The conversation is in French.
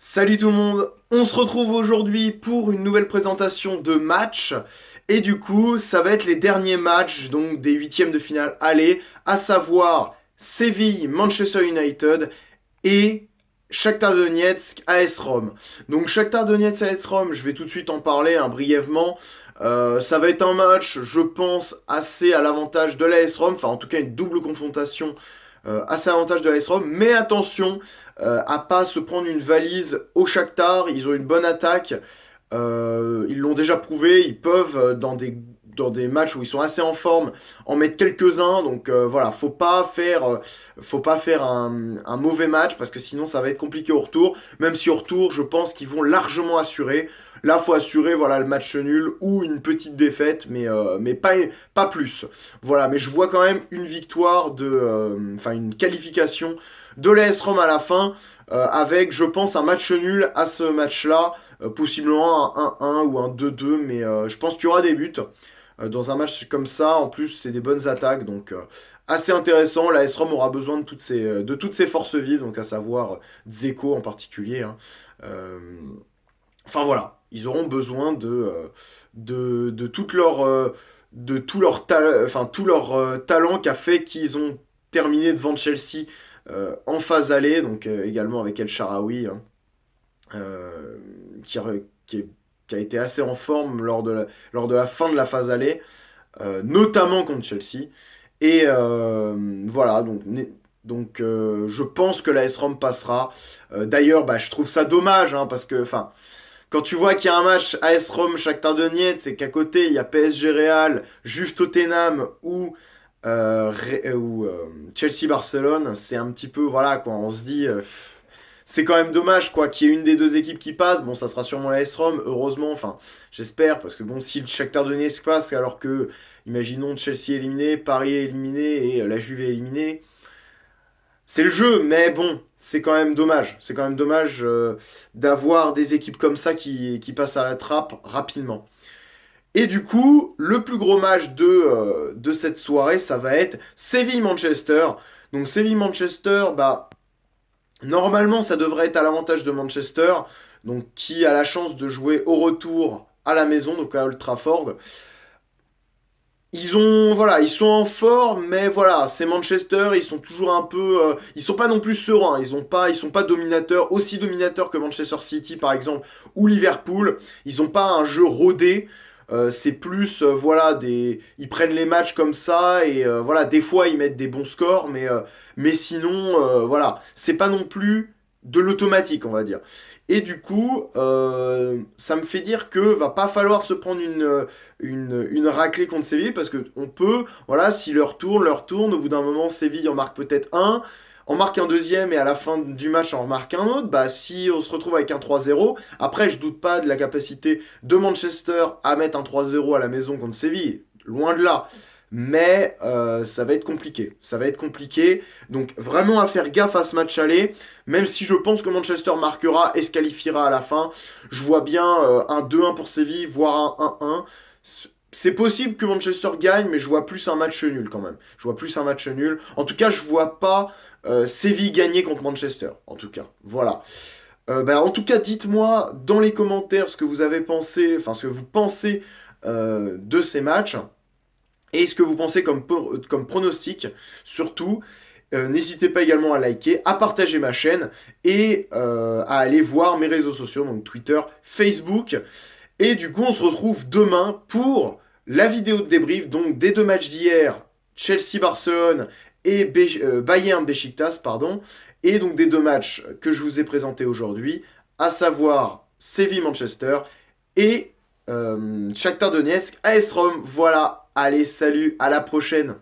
Salut tout le monde, on se retrouve aujourd'hui pour une nouvelle présentation de match. Et du coup, ça va être les derniers matchs donc des huitièmes de finale aller, à savoir Séville, Manchester United et Shakhtar Donetsk, AS Rome. Donc Shakhtar Donetsk, AS Rome, je vais tout de suite en parler brièvement. Ça va être un match, je pense, assez à l'avantage de l'AS Rome, enfin en tout cas une double confrontation assez à l'avantage de l'AS Rome. Mais attention à pas se prendre une valise au Shakhtar, ils ont une bonne attaque. Ils l'ont déjà prouvé, ils peuvent, dans des matchs où ils sont assez en forme, en mettre quelques-uns. Donc voilà, faut pas faire un mauvais match parce que sinon ça va être compliqué au retour. Même si au retour, je pense qu'ils vont largement assurer. Là, faut assurer voilà, le match nul ou une petite défaite, mais pas plus. Voilà, mais je vois quand même une victoire enfin une qualification de l'AS Rome à la fin, avec, je pense, un match nul à ce match-là. Possiblement un 1-1 ou un 2-2, mais je pense qu'il y aura des buts. Dans un match comme ça, en plus, c'est des bonnes attaques, donc assez intéressant. La S-Rom aura besoin de toutes ses forces vives, donc à savoir Dzeko en particulier, hein. Euh, Enfin voilà, ils auront besoin de toute leur, de tout leur talent qui a fait qu'ils ont terminé devant Chelsea en phase aller, donc également avec El Shaarawy, hein, euh, qui, a, qui a été assez en forme lors de la fin de la phase aller, notamment contre Chelsea. Et voilà, donc je pense que la S-Rom passera. D'ailleurs, bah, je trouve ça dommage, hein, parce que quand tu vois qu'il y a un match AS Rome Shakhtar Donetsk, c'est qu'à côté il y a PSG Real, Juve Tottenham ou Chelsea Barcelone, c'est un petit peu voilà quoi, on se dit c'est quand même dommage quoi qu'il y ait une des deux équipes qui passe. Bon, ça sera sûrement la AS Rome, heureusement, enfin j'espère, parce que bon, si le Shakhtar Donetsk passe alors que imaginons Chelsea éliminé, Paris éliminé et la Juve éliminée, c'est le jeu, mais bon, c'est quand même dommage. C'est quand même dommage d'avoir des équipes comme ça qui passent à la trappe rapidement. Et du coup, le plus gros match de cette soirée, ça va être Séville-Manchester. Donc Séville-Manchester, bah, normalement, ça devrait être à l'avantage de Manchester, donc qui a la chance de jouer au retour à la maison, donc à Old Trafford. Voilà, ils sont en forme, mais voilà, c'est Manchester, ils sont toujours un peu, ils sont pas non plus sereins, ils sont pas dominateurs, aussi dominateurs que Manchester City par exemple ou Liverpool. Ils ont pas un jeu rodé. C'est plus, voilà, ils prennent les matchs comme ça et voilà, des fois ils mettent des bons scores, mais sinon, voilà, c'est pas non plus de l'automatique, on va dire. Et du coup, ça me fait dire que va pas falloir se prendre une raclée contre Séville parce que on peut, voilà, si leur tourne, au bout d'un moment, Séville en marque peut-être un, en marque un deuxième et à la fin du match en remarque un autre, bah si on se retrouve avec un 3-0, après je doute pas de la capacité de Manchester à mettre un 3-0 à la maison contre Séville, loin de là. Mais ça va être compliqué. Ça va être compliqué. Donc vraiment à faire gaffe à ce match aller. Même si je pense que Manchester marquera et se qualifiera à la fin. Je vois bien un 2-1 pour Séville, voire un 1-1. C'est possible que Manchester gagne, mais je vois plus un match nul quand même. Je vois plus un match nul. En tout cas, je vois pas Séville gagner contre Manchester. En tout cas, voilà. Bah, en tout cas, dites-moi dans les commentaires ce que vous avez pensé, enfin ce que vous pensez de ces matchs et ce que vous pensez comme pronostic. Surtout, n'hésitez pas également à liker, à partager ma chaîne et à aller voir mes réseaux sociaux, donc Twitter, Facebook. Et du coup, on se retrouve demain pour la vidéo de débrief, donc des deux matchs d'hier, Chelsea-Barcelone et Bayern-Besiktas, pardon, et donc des deux matchs que je vous ai présentés aujourd'hui, à savoir Séville-Manchester et Shakhtar Donetsk, AS Rome. Voilà, allez, salut, à la prochaine.